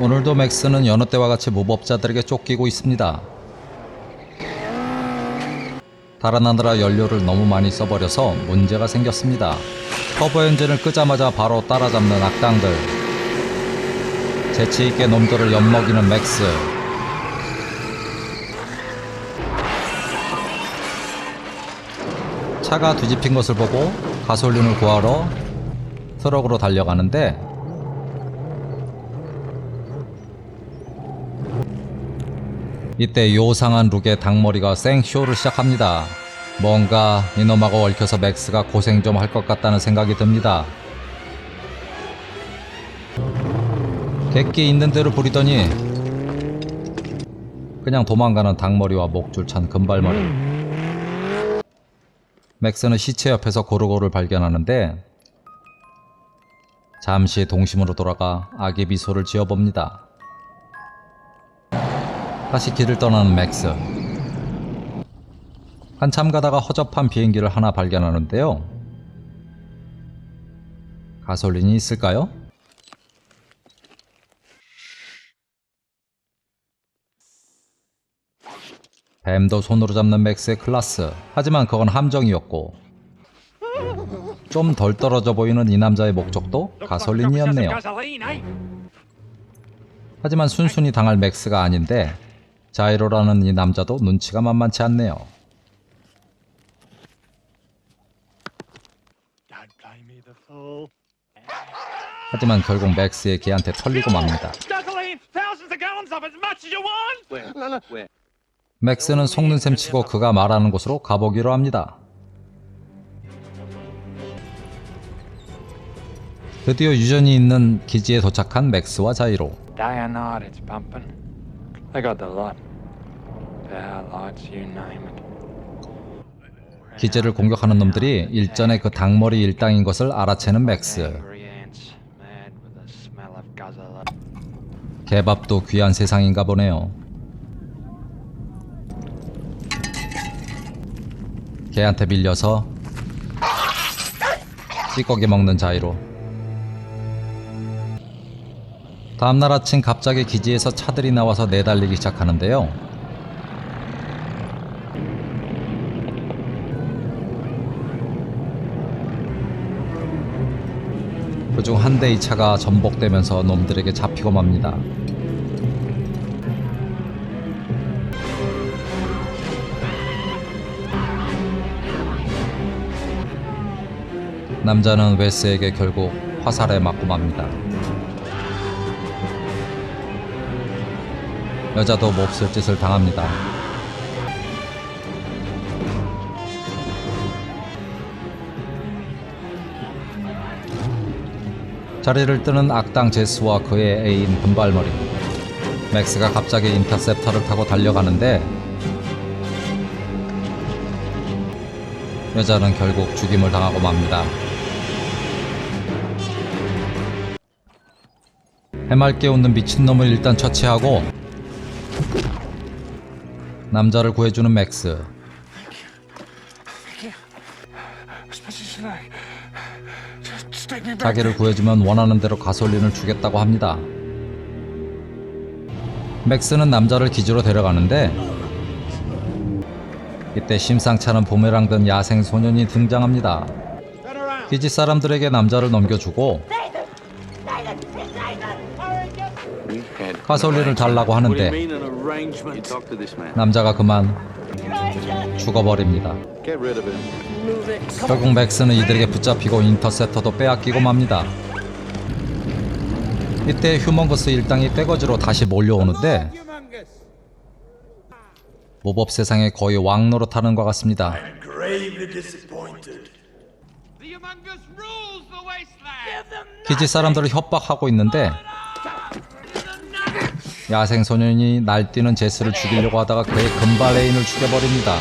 오늘도 맥스는 여느 때와 같이 무법자들에게 쫓기고 있습니다. 달아나느라 연료를 너무 많이 써버려서 문제가 생겼습니다. 터보 엔진을 끄자마자 바로 따라잡는 악당들. 재치있게 놈들을 엿먹이는 맥스. 차가 뒤집힌 것을 보고 가솔린을 구하러 트럭으로 달려가는데 이때 요상한 룩의 닭머리가 생쇼를 시작합니다. 뭔가 이놈하고 얽혀서 맥스가 고생 좀 할 것 같다는 생각이 듭니다. 객기 있는 대로 부리더니 그냥 도망가는 닭머리와 목줄 찬 금발머리. 맥스는 시체 옆에서 고르고를 발견하는데 잠시 동심으로 돌아가 악의 미소를 지어봅니다. 다시 길을 떠나는 맥스. 한참 가다가 허접한 비행기를 하나 발견하는데요. 가솔린이 있을까요? 뱀도 손으로 잡는 맥스의 클라스. 하지만 그건 함정이었고 좀 덜 떨어져 보이는 이 남자의 목적도 가솔린이었네요. 하지만 순순히 당할 맥스가 아닌데 자이로라는 이 남자도 눈치가 만만치 않네요. 하지만 결국 맥스의 개한테 털리고 맙니다. 맥스는 속는 셈 치고 그가 말하는 곳으로 가보기로 합니다. 드디어 유전이 있는 기지에 도착한 맥스와 자이로. 기지를 공격하는 놈들이 일전에 그 닭머리 일당인 것을 알아채는 맥스. 개밥도 귀한 세상인가 보네요. 개한테 밀려서 찌꺼기 먹는 자이로. 다음날 아침 갑자기 기지에서 차들이 나와서 내달리기 시작하는데요. 그중 한 대의 차가 전복되면서 놈들에게 잡히고 맙니다. 남자는 웨스에게 결국 화살에 맞고 맙니다. 여자도 몹쓸 짓을 당합니다. 자리를 뜨는 악당 제스와 그의 애인 금발머리. 맥스가 갑자기 인터셉터를 타고 달려가는데 여자는 결국 죽임을 당하고 맙니다. 해맑게 웃는 미친놈을 일단 처치하고 남자를 구해주는 맥스. 자기를 구해주면 원하는 대로 가솔린을 주겠다고 합니다. 맥스는 남자를 기지로 데려가는데 이때 심상치 않은 부메랑 든 야생 소년이 등장합니다. 기지 사람들에게 남자를 넘겨주고 가솔린을 달라고 하는데 남자가 그만 죽어버립니다. 결국 맥스는 이들에게 붙잡히고 인터셉터도 빼앗기고 맙니다. 이때 휴먼거스 일당이 떼거지로 다시 몰려오는데 모법 세상에 거의 왕노릇하는 것 같습니다. 기지 사람들을 협박하고 있는데 야생소년이 날뛰는 제스를 죽이려고 하다가 그의 금발 애인을 죽여버립니다.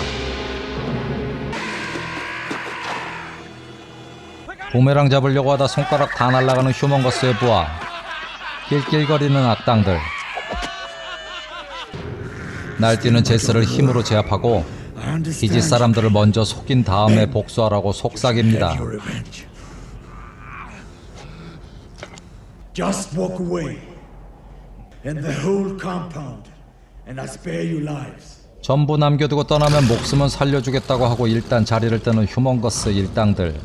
부메랑 잡으려고 하다 손가락 다 날아가는 휴먼거스의 부하. 낄낄거리는 악당들. 날뛰는 제스를 힘으로 제압하고 기지 사람들을 먼저 속인 다음에 복수하라고 속삭입니다. and the whole compound, and I spare you lives. 전부 남겨두고 떠나면 목숨은 살려주겠다고 하고 일단 자리를 뜨는 휴먼거스 일당들.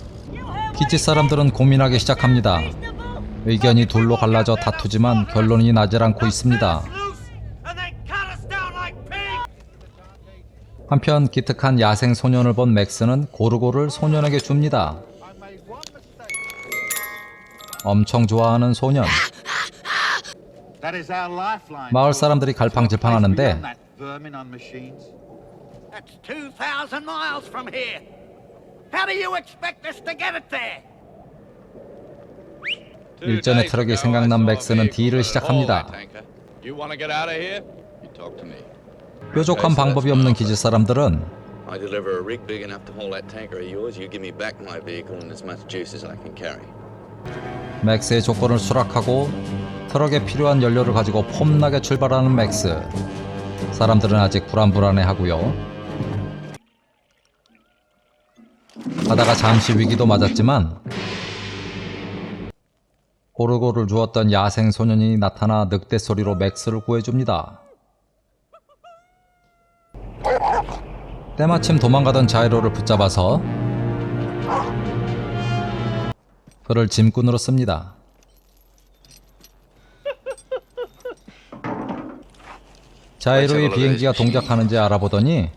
기지 사람들은 고민하기 시작합니다. 의견이 둘로 갈라져 다투지만 결론이 나질 않고 있습니다. 한편 기특한 야생 소년을 본 맥스는 고르고를 소년에게 줍니다. 엄청 좋아하는 소년. 마을 사람들이 갈팡질팡하는데 That's 2,000 miles from here. How do you expect us to get it there? 일전의 트럭이 생각난 맥스는 딜을 시작합니다. 뾰족한 방법이 없는 기지 사람들은 I deliver a rig big enough to haul that tanker of yours. You give me back my vehicle and as much juice as I can carry. 맥스의 조건을 수락하고 트럭에 필요한 연료를 가지고 폼나게 출발하는 맥스. 사람들은 아직 불안불안해하고요. 하다가 잠시 위기도 맞았지만 고르고를 주었던 야생 소년이 나타나 늑대 소리로 맥스를 구해줍니다. 때마침 도망가던 자이로를 붙잡아서 그를 짐꾼으로 씁니다. 자이로의 비행기가 동작하는지 알아보더니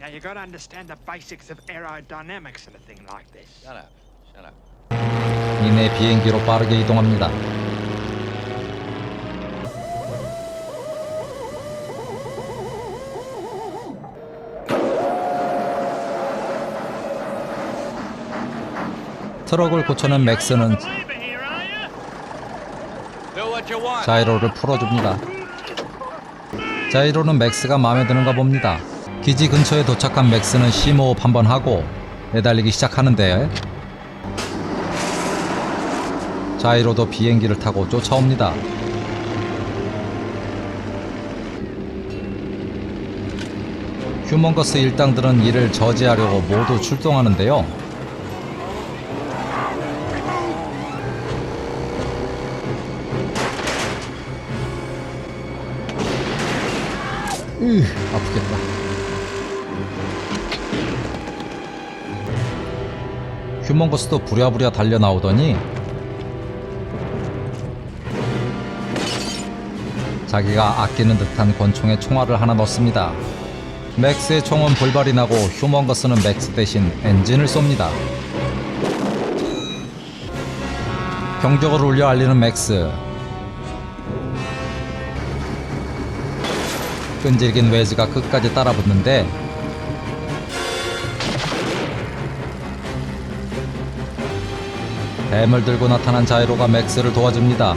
Now you got to understand the basics of aerodynamics in a thing like this. Shut up. Shut up. 이내 비행기로 빠르게 이동합니다. 트럭을 고쳐낸 맥스는 자이로를 풀어줍니다. 자이로는 맥스가 마음에 드는가 봅니다. 기지 근처에 도착한 맥스는 심호흡 한번 하고 내달리기 시작하는데 자이로도 비행기를 타고 쫓아옵니다. 휴먼거스 일당들은 이를 저지하려고 모두 출동하는데요. 아프겠다. 휴먼거스도 부랴부랴 달려 나오더니 자기가 아끼는 듯한 권총에 총알을 하나 넣습니다. 맥스의 총은 불발이 나고 휴먼거스는 맥스 대신 엔진을 쏩니다. 경적을 울려 알리는 맥스. 끈질긴 웨즈가 끝까지 따라붙는데 뱀을 들고 나타난 자이로가 맥스를 도와줍니다.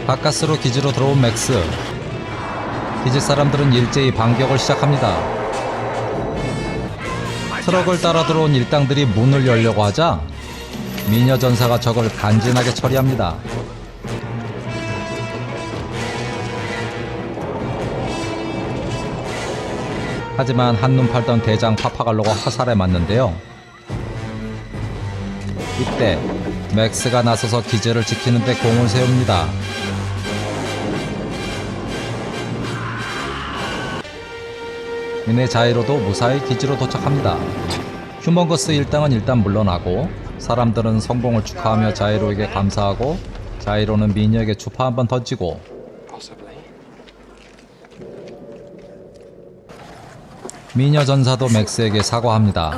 바깥으로 기지로 들어온 맥스. 기지 사람들은 일제히 반격을 시작합니다. 트럭을 따라 들어온 일당들이 문을 열려고 하자 미녀 전사가 적을 간지나게 처리합니다. 하지만 한눈 팔던 대장 파파갈로가 화살에 맞는데요. 이때 맥스가 나서서 기지를 지키는데 공을 세웁니다. 이내 자이로도 무사히 기지로 도착합니다. 휴먼거스 일당은 일단 물러나고 사람들은 성공을 축하하며 자이로에게 감사하고 자이로는 미녀에게 추파 한번 던지고 미녀 전사도 맥스에게 사과합니다.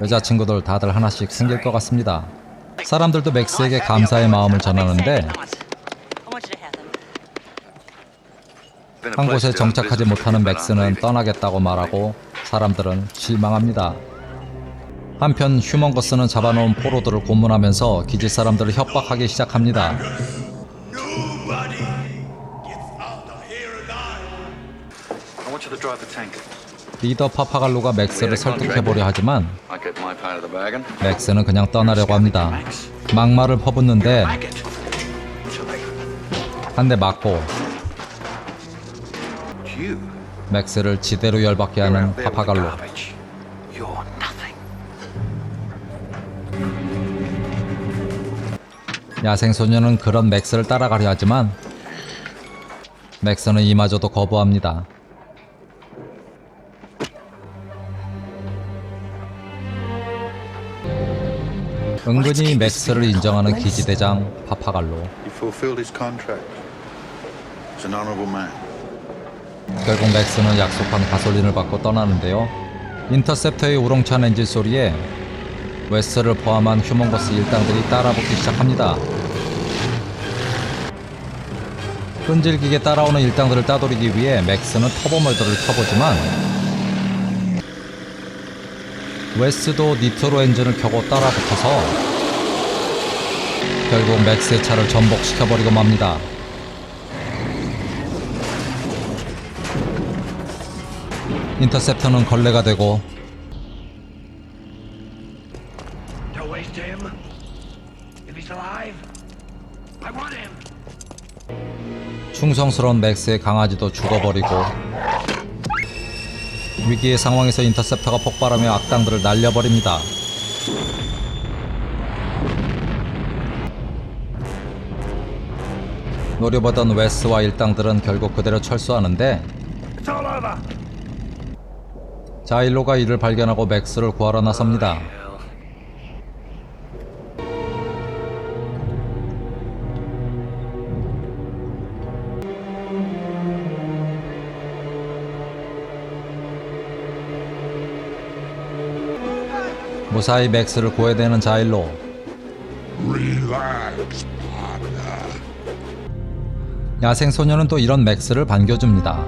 여자친구들 다들 하나씩 생길 것 같습니다. 사람들도 맥스에게 감사의 마음을 전하는데 한 곳에 정착하지 못하는 맥스는 떠나겠다고 말하고 사람들은 실망합니다. 한편 휴먼거스는 잡아놓은 포로들을 고문하면서 기지 사람들을 협박하기 시작합니다. 리더 파파갈로가 맥스를 설득해보려 하지만 맥스는 그냥 떠나려고 합니다. 막말을 퍼붓는데 한 대 맞고 맥스를 지대로 열받게 하는 파파갈로. 야생소녀는 그런 맥스를 따라가려 하지만 맥스는 이마저도 거부합니다. 은근히 맥스를 인정하는 기지대장 파파갈로. He fulfilled his contract. He's an honorable man. 결국 맥스는 약속한 가솔린을 받고 떠나는데요. 인터셉터의 우렁찬 엔진 소리에 웨스를 포함한 휴먼거스 일당들이 따라붙기 시작합니다. 끈질기게 따라오는 일당들을 따돌리기 위해 맥스는 터보멀더를 켜보지만 웨스도 니트로 엔진을 켜고 따라붙어서 결국 맥스의 차를 전복시켜버리고 맙니다. 인터셉터는 걸레가 되고 Don't waste him. If he's alive, I want him. 충성스러운 맥스의 강아지도 죽어버리고 위기의 상황에서 인터셉터가 폭발하며 악당들을 날려버립니다. 노려보던 웨스와 일당들은 결국 그대로 철수하는데 It's all over. 자일로가 이를 발견하고 맥스를 구하러 나섭니다. 무사히 맥스를 구해내는 자일로. 야생소녀는 또 이런 맥스를 반겨줍니다.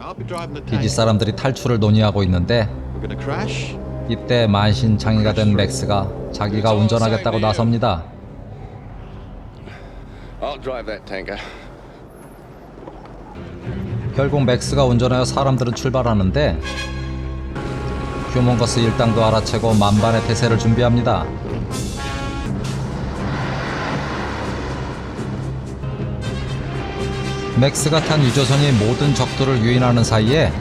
I'll be driving the 기지 tank. 사람들이 탈출을 논의하고 있는데 We're gonna crash. 이때 만신창이가 된 맥스가 자기가 운전하겠다고 나섭니다. I'll drive that tanker. 결국 맥스가 운전하여 사람들은 출발하는데 휴먼거스 일당도 알아채고 만반의 태세를 준비합니다. 맥스가 탄 유조선이 모든 적들을 유인하는 사이에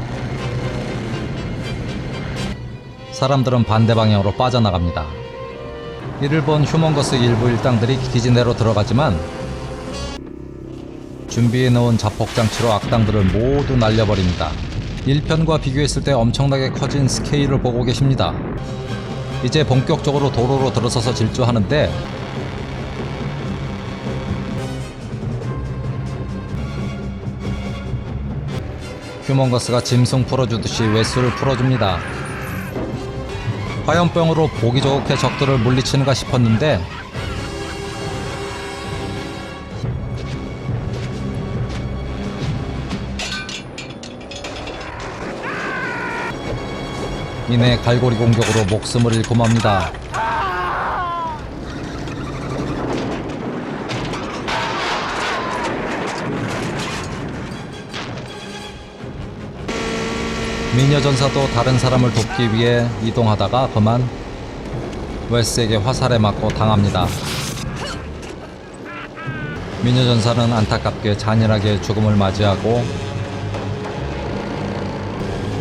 사람들은 반대 방향으로 빠져나갑니다. 이를 본 휴먼거스 일부 일당들이 기지 내로 들어가지만 준비해놓은 자폭장치로 악당들을 모두 날려버립니다. 1편과 비교했을 때 엄청나게 커진 스케일을 보고 계십니다. 이제 본격적으로 도로로 들어서서 질주하는데 휴먼거스가 짐승 풀어주듯이 웨스를 풀어줍니다. 화염병으로 보기 좋게 적들을 물리치는가 싶었는데 이내 갈고리 공격으로 목숨을 잃고 맙니다. 미녀전사도 다른 사람을 돕기 위해 이동하다가 그만 웨스에게 화살에 맞고 당합니다. 미녀전사는 안타깝게 잔인하게 죽음을 맞이하고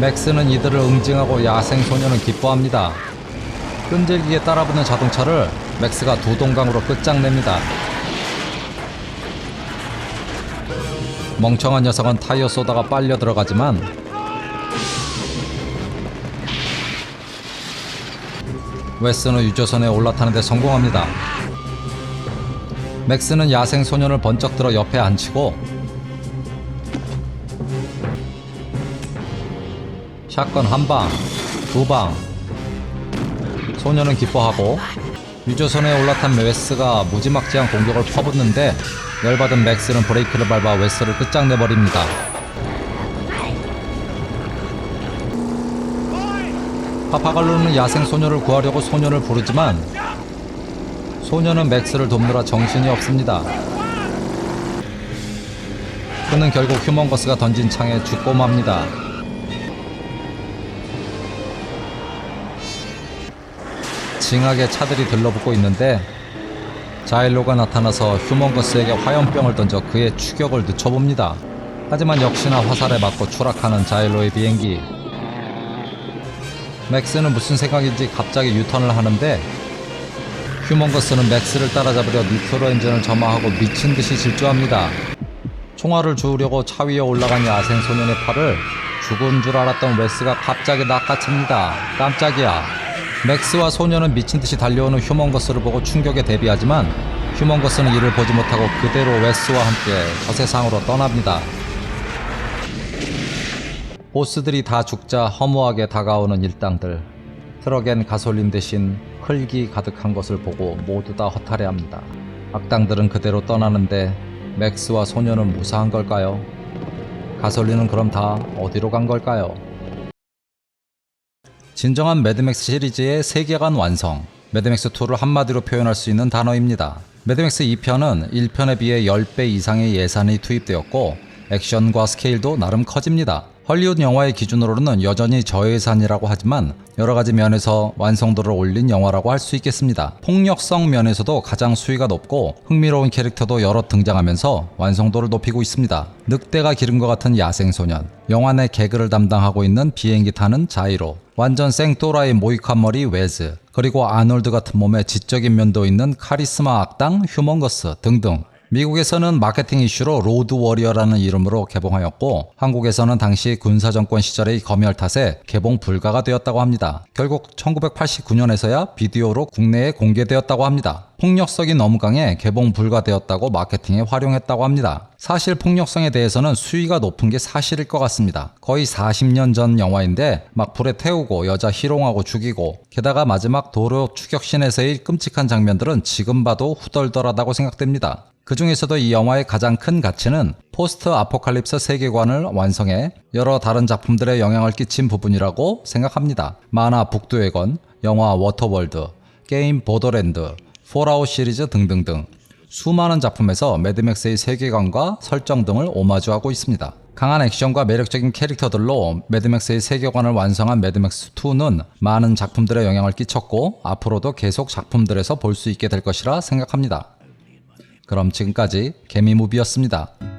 맥스는 이들을 응징하고 야생소녀는 기뻐합니다. 끈질기게 따라붙는 자동차를 맥스가 두 동강으로 끝장냅니다. 멍청한 녀석은 타이어 쏘다가 빨려 들어가지만 웨스는 유조선에 올라타는 데 성공합니다. 맥스는 야생소년을 번쩍 들어 옆에 앉히고 샷건 한 방, 두 방. 소녀는 기뻐하고 유조선에 올라탄 웨스가 무지막지한 공격을 퍼붓는데 열받은 맥스는 브레이크를 밟아 웨스를 끝장내버립니다. 파파갈로는 야생소녀를 구하려고 소녀를 부르지만 소녀는 맥스를 돕느라 정신이 없습니다. 그는 결국 휴먼거스가 던진 창에 죽고 맙니다. 징하게 차들이 들러붙고 있는데 자일로가 나타나서 휴먼거스에게 화염병을 던져 그의 추격을 늦춰봅니다. 하지만 역시나 화살에 맞고 추락하는 자일로의 비행기. 맥스는 무슨 생각인지 갑자기 유턴을 하는데 휴먼거스는 맥스를 따라잡으려 니트로 엔진을 점화하고 미친듯이 질주합니다. 총알을 주우려고 차 위에 올라간 야생 소년의 팔을 죽은 줄 알았던 웨스가 갑자기 낚아챕니다. 깜짝이야. 맥스와 소년은 미친듯이 달려오는 휴먼거스를 보고 충격에 대비하지만 휴먼거스는 이를 보지 못하고 그대로 웨스와 함께 저 세상으로 떠납니다. 보스들이 다 죽자 허무하게 다가오는 일당들. 트럭엔 가솔린 대신 흙이 가득한 것을 보고 모두 다 허탈해합니다. 악당들은 그대로 떠나는데 맥스와 소년은 무사한 걸까요? 가솔린은 그럼 다 어디로 간 걸까요? 진정한 매드맥스 시리즈의 세계관 완성. 매드맥스2를 한마디로 표현할 수 있는 단어입니다. 매드맥스 2편은 1편에 비해 10배 이상의 예산이 투입되었고 액션과 스케일도 나름 커집니다. 헐리우드 영화의 기준으로는 여전히 저예산이라고 하지만 여러가지 면에서 완성도를 올린 영화라고 할 수 있겠습니다. 폭력성 면에서도 가장 수위가 높고 흥미로운 캐릭터도 여러 등장하면서 완성도를 높이고 있습니다. 늑대가 기른 것 같은 야생소년, 영화 내 개그를 담당하고 있는 비행기 타는 자이로, 완전 생또라이 모이칸 머리 웨즈, 그리고 아놀드 같은 몸에 지적인 면도 있는 카리스마 악당 휴먼거스 등등. 미국에서는 마케팅 이슈로 로드 워리어라는 이름으로 개봉하였고 한국에서는 당시 군사정권 시절의 검열 탓에 개봉 불가가 되었다고 합니다. 결국 1989년에서야 비디오로 국내에 공개되었다고 합니다. 폭력성이 너무 강해 개봉 불가되었다고 마케팅에 활용했다고 합니다. 사실 폭력성에 대해서는 수위가 높은 게 사실일 것 같습니다. 거의 40년 전 영화인데 막 불에 태우고 여자 희롱하고 죽이고 게다가 마지막 도로 추격신에서의 끔찍한 장면들은 지금 봐도 후덜덜하다고 생각됩니다. 그 중에서도 이 영화의 가장 큰 가치는 포스트 아포칼립스 세계관을 완성해 여러 다른 작품들에 영향을 끼친 부분이라고 생각합니다. 만화 북두의건, 영화 워터월드, 게임 보더랜드, 폴아웃 시리즈 등등등 수많은 작품에서 매드맥스의 세계관과 설정 등을 오마주하고 있습니다. 강한 액션과 매력적인 캐릭터들로 매드맥스의 세계관을 완성한 매드맥스2는 많은 작품들에 영향을 끼쳤고 앞으로도 계속 작품들에서 볼 수 있게 될 것이라 생각합니다. 그럼 지금까지 개미무비였습니다.